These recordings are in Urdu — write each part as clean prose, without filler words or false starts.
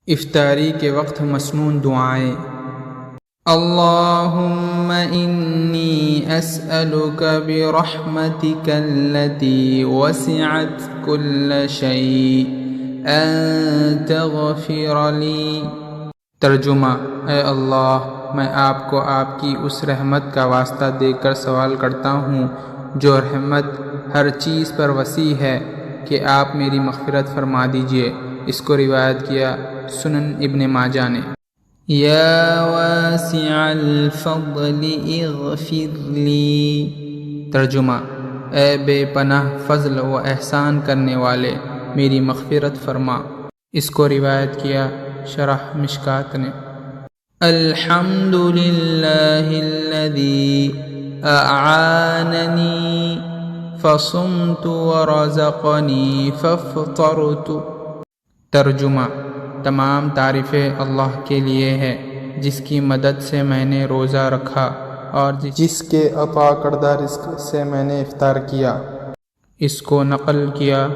افطاری کے وقت مسنون دعائیں۔ اللہم انی اسألک برحمتک التی وسعت کل شیء ان تغفر لی۔ ترجمہ: اے اللہ، میں آپ کو آپ کی اس رحمت کا واسطہ دے کر سوال کرتا ہوں جو رحمت ہر چیز پر وسیع ہے کہ آپ میری مغفرت فرما دیجئے۔ اس کو روایت کیا سنن ابن ماجہ نے۔ یا واسع الفضل اغفر لی۔ ترجمہ: اے بے پناہ فضل و احسان کرنے والے، میری مغفرت فرما۔ اس کو روایت کیا شرح مشکات نے۔ الحمد للہ الذی اعاننی فصمت ورزقنی فافطرت۔ ترجمہ: تمام تعریفیں اللہ کے لیے ہے جس کی مدد سے میں نے روزہ رکھا اور جس کے عطا کردہ رزق سے میں نے افطار کیا۔ اس کو نقل کیا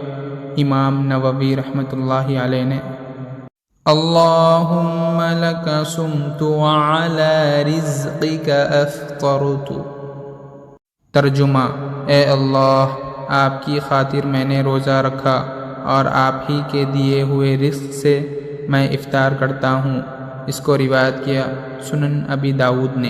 امام نووی رحمۃ اللہ علیہ نے۔ اللہم لک صمت وعلی رزقک افطرت۔ ترجمہ: اے اللہ، آپ کی خاطر میں نے روزہ رکھا اور آپ ہی کے دیے ہوئے رزق سے میں افطار کرتا ہوں۔ اس کو روایت کیا سنن ابی داؤد نے۔